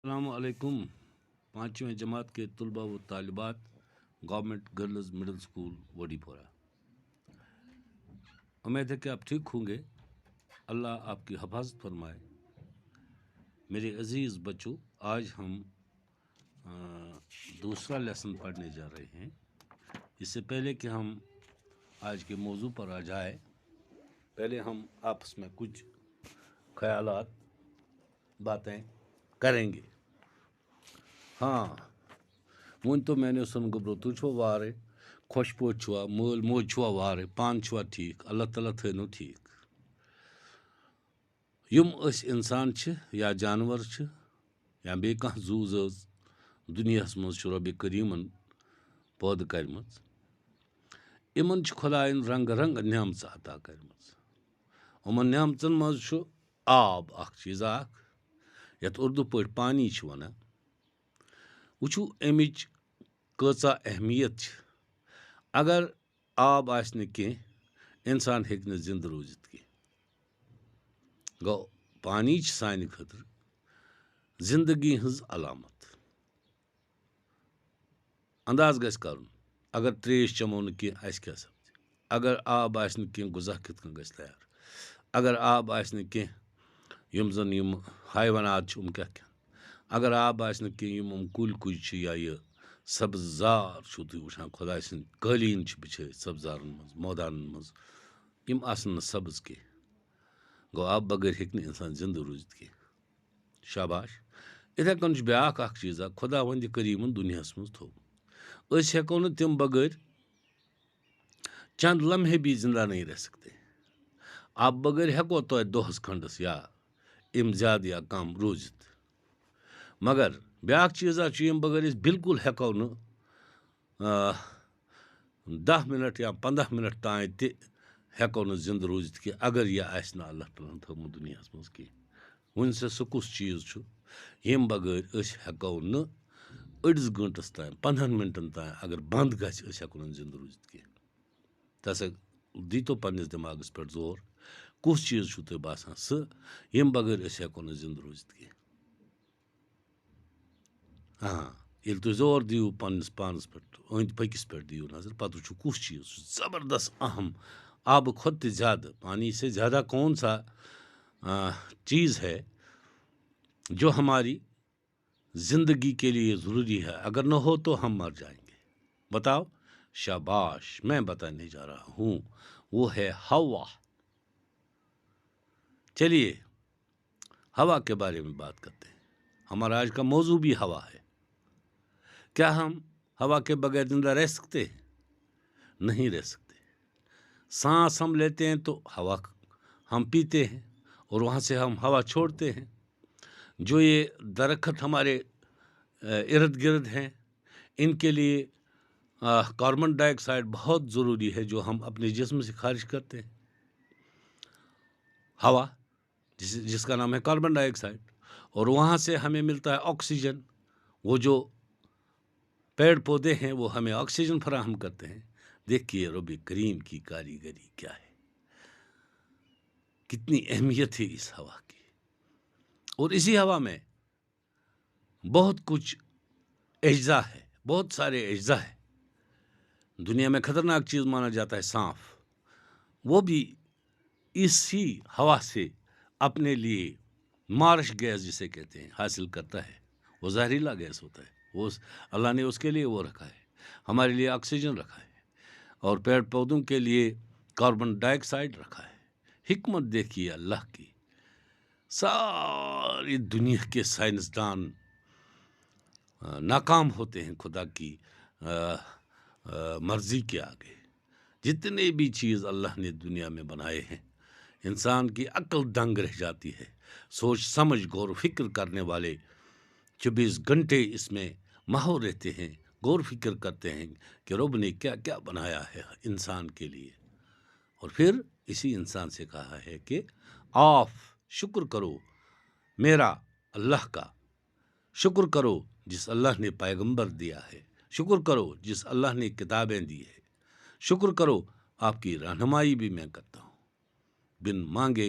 السلام علیکم. پانچویں جماعت کے طلباء و طالبات گورنمنٹ گرلز مڈل اسکول وڈی پورہ. امید ہے کہ آپ ٹھیک ہوں گے. اللہ آپ کی حفاظت فرمائے. میرے عزیز بچوں، آج ہم دوسرا لیسن پڑھنے جا رہے ہیں. اس سے پہلے کہ ہم آج کے موضوع پر آ جائے، پہلے ہم آپس میں کچھ خیالات باتیں کریں گے. ہاں، ون تو میں نے سن گبرو تو چھو وارے خوش پوت چھوا مول موج چھوا وارے پان چھوا ٹھیک اللہ تعالیٰ تھنو ٹھیک. یم اس انسان چھ یا جانور چھ یا بے کانٛہہ زو زٲژ دنیاہس منٛز چھُ رۄبِ کریٖمن پٲدٕ کرمٕژ. یمن چھِ خۄدایَن رنٛگ رنٛگ نعمژٕ عطا کرمٕژ. یِمن نعمژن منٛز چھُ آب اکھ چیٖز اکھ یتھ اردو پٲٹھۍ پانی چھِ ونان. وٕچھو امِچ کۭژاہ اہمیت چھِ. اگر آب آسہِ نہٕ کینٛہہ انسان ہیٚکہِ نہٕ زندٕ روٗزِتھ کینٛہہ. گوٚو پانی چھِ سانہِ خٲطرٕ زندگی ہٕنٛز علامت. انداز گژھِ کرُن، اگر تریش چمو نہٕ کینٛہہ اسہِ کیٛاہ سپدِ. اگر آب آسہِ نہٕ کینٛہہ غذا کِتھ کٔنۍ گژھِ تیار. اگر آب آسہِ نہٕ کینٛہہ یِم زن یِم حیوانات چھِ یِم کیٛاہ کھٮ۪ن. اگر آب آسہِ نہٕ کینٛہہ یِم کُلۍ کُجۍ چھِ یا یہِ سبز زار چھُو تُہۍ وٕچھان خۄداے سٕنٛدۍ قٲلیٖن چھِ بِچھٲیِتھ سبزارن منٛز مٲدانن منٛز، یِم آسن نہٕ سبز کینٛہہ. گوٚو آب بغٲر ہیٚکہِ نہٕ انسان زندٕ روٗزِتھ کینٛہہ. شاباش. یِتھے کٔنۍ چھُ بیٛاکھ اکھ چیٖزا خۄدا وندِ کریٖمن دُنیاہس منٛز تھوٚومُت. أسۍ ہٮ۪کو نہٕ تِم بغٲر چند لمحے بھی زندہ نہیں رہ سکتے. آپ بغٲر ہٮ۪کو توتہِ دۄہس کھنڈس یا اَمہِ زیادٕ یا کم روٗزِتھ. مگر بیٛاکھ چیٖزا چھُ ییٚمہِ بغٲر أسۍ بِلکُل ہٮ۪کو نہٕ 10 مِنٹ یا 15 مِنٹ تانۍ تہِ ہٮ۪کو نہٕ زندٕ روٗزِتھ کینٛہہ اگر یہِ آسہِ نہٕ اللہ تعالیٰ ہن تھوٚومُت دُنیاہس منٛز کینٛہہ. وۄنۍ سا کُس چیٖز چھُ ییٚمہِ بغٲر أسۍ ہٮ۪کو نہٕ أڑِس گٲنٛٹس تانۍ 15 مِنٹن تانۍ اگر بنٛد گژھِ أسۍ ہٮ۪کو نہٕ زندٕ روٗزِتھ کینٛہہ. تسا دیٖتو پننِس دٮ۪ماغس پٮ۪ٹھ زور. کُس چیٖز چھُو تۄہہِ باسان سُہ ییٚمہِ بغٲر أسۍ ہٮ۪کو نہٕ زندٕ روٗزِتھ کینٛہہ. ییٚلہِ تُہۍ زور دِیِو پننِس پانس پٮ۪ٹھ أنٛدۍ پٔکِس پٮ۪ٹھ دِیِو نظر پتہٕ وٕچھِو کُس چیٖز چھُ زبردست اہم آبہٕ کھۄتہٕ تہِ زیادٕ پانی سے زیادہ کون سا چیز ہے جو ہماری زندگی کے لیے ضروری ہے. اگر نہ ہو تو ہم مر جائیں گے. بتاؤ. شاباش. میں بتانے جا رہا ہوں وہ ہے ہوا. چلیے ہوا کے بارے میں بات کرتے ہیں. ہمارا آج کا موضوع بھی ہوا ہے. کیا ہم ہوا کے بغیر زندہ رہ سکتے ہیں؟ نہیں رہ سکتے. سانس ہم لیتے ہیں تو ہوا ہم پیتے ہیں اور وہاں سے ہم ہوا چھوڑتے ہیں. جو یہ درخت ہمارے ارد گرد ہیں ان کے لیے کاربن ڈائی آکسائڈ بہت ضروری ہے جو ہم اپنے جسم سے خارج کرتے ہیں. ہوا جس کا نام ہے کاربن ڈائی آکسائڈ، اور وہاں سے ہمیں ملتا ہے آکسیجن. وہ جو پیڑ پودے ہیں وہ ہمیں آکسیجن فراہم کرتے ہیں. دیکھیے رب کریم کی کاریگری کیا ہے، کتنی اہمیت ہے اس ہوا کی. اور اسی ہوا میں بہت کچھ اجزاء ہے، بہت سارے اجزاء ہے. دنیا میں خطرناک چیز مانا جاتا ہے سانپ، وہ بھی اسی ہوا سے اپنے لیے مارش گیس جسے کہتے ہیں حاصل کرتا ہے. وہ زہریلا گیس ہوتا ہے، وہ اللہ نے اس کے لیے وہ رکھا ہے. ہمارے لیے آکسیجن رکھا ہے اور پیڑ پودوں کے لیے کاربن ڈائی آکسائڈ رکھا ہے. حکمت دیکھیے اللہ کی. ساری دنیا کے سائنسدان ناکام ہوتے ہیں خدا کی مرضی کے آگے. جتنے بھی چیز اللہ نے دنیا میں بنائے ہیں انسان کی عقل دنگ رہ جاتی ہے. سوچ سمجھ غور و فکر کرنے والے 24 گھنٹے اس میں ماہور رہتے ہیں، غور فکر کرتے ہیں کہ رب نے کیا کیا بنایا ہے انسان کے لیے. اور پھر اسی انسان سے کہا ہے کہ آپ شکر کرو میرا اللہ کا. شکر کرو جس اللہ نے پیغمبر دیا ہے. شکر کرو جس اللہ نے کتابیں دی ہے. شکر کرو آپ کی رہنمائی بھی میں کرتا ہوں. بن مانگے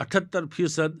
78%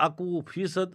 21%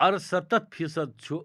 68%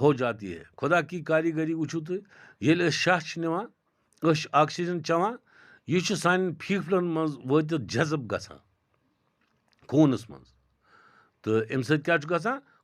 ہو جاتی ہے خدا کی کاریگری وچھو تو ییٚلہِ أسۍ شاہ چھِ نِوان أسۍ چھِ آکسیجن چٮ۪وان یہِ چھُ سانٮ۪ن پھیٖفڑن منٛز وٲتِتھ جذب گژھان خوٗنس منٛز تہٕ اَمہِ سۭتۍ کیٛاہ چھُ گژھان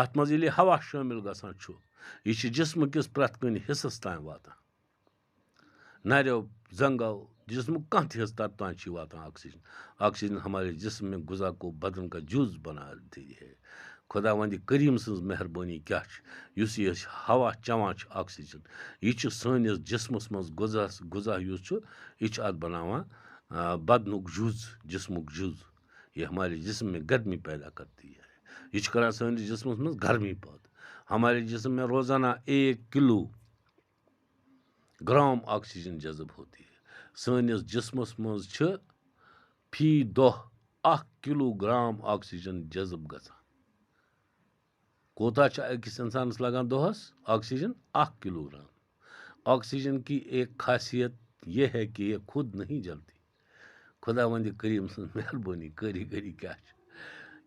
اتھ منٛز ییٚلہِ یہِ ہوا شٲمِل گژھان چھُ یہِ چھُ جسمہٕ کِس پرٛٮ۪تھ کُنہِ حصس تام واتان نریو زنگو جسمُک کانٛہہ تہِ حصہٕ تتھ تام چھُ واتان آکسیجن آکسیجن ہمارے جسم میں غذا کو بدن کا جز بناتی ہے خۄداوندِ کریٖم سٕنٛز مہربٲنی کیٛاہ چھِ یُس یہِ أسۍ ہوا چٮ۪وان چھِ آکسیجن یہِ چھُ سٲنِس جسمس منٛز غذا یُس چھُ یہِ چھُ اتھ بناوان بدنُک جُز جسمُک جُز یہ ہمارے جسم میں گرمی پیدا کرتی ہے یہ چھُ کران سٲنِس جسمس منٛز گرمی پٲدٕ ہمارے جسم میں روزانہ 1 کلو گرام آکسیجن جذب ہوتی ہے سٲنِس جسمس منٛز چھِ فی دۄہ 1 کلو گرام آکسیجن جذب گژھان کوتاہ چھُ أکِس انسانس لگان دۄہس آکسیجن 1 کلو گرام آکسیجن کی ایک خاصیت یہ ہے کہ یہ خود نہیں جلتی خۄداوندِ کریٖم سٕنٛز مہربٲنی کٲریگری کیٛاہ چھِ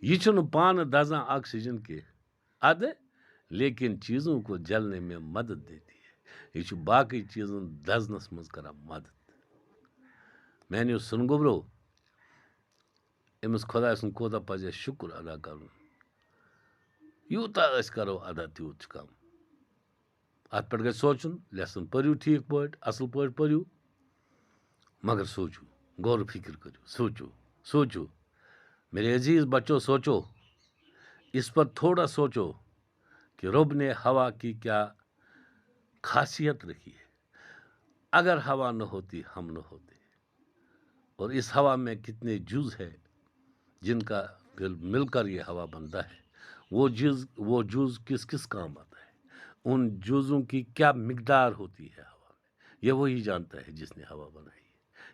یہ چھُنہٕ پانہٕ دزان آکسیجن کینٛہہ ادٕ لیکن چیزوں کو جلنے میں مدد دیتی ہے یہ چھُ باقٕے چیٖزن دزنس منٛز کران مدد میانیو سُنگوبرو أمِس خۄداے سُنٛد کوتاہ پزِ اَسہِ شُکر ادا کرُن یوٗتاہ أسۍ کرو ادا تیوٗت چھُ کم اتھ پٮ۪ٹھ گژھِ سونچُن لیسن پٔرِو ٹھیٖک پٲٹھۍ اصل پٲٹھۍ پٔرِو مگر سوچو غور و فکر کرو سوچو میرے عزیز بچوں سوچو اس پر تھوڑا سوچو کہ رب نے ہوا کی کیا خاصیت رکھی ہے اگر ہوا نہ ہوتی ہم نہ ہوتے اور اس ہوا میں کتنے جز ہے جن کا مل کر یہ ہوا بنتا ہے وہ جز کس کس کام آتا ہے ان جزوں کی کیا مقدار ہوتی ہے ہوا میں یہ وہی جانتا ہے جس نے ہوا بنائی ہے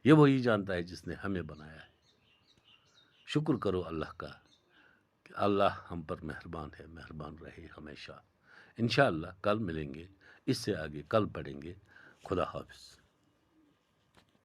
یہ وہی جانتا ہے جس نے ہمیں بنایا ہے شکر کرو اللہ کا کہ اللہ ہم پر مہربان ہے مہربان رہے ہمیشہ انشاءاللہ کل ملیں گے اس سے آگے کل پڑھیں گے خدا حافظ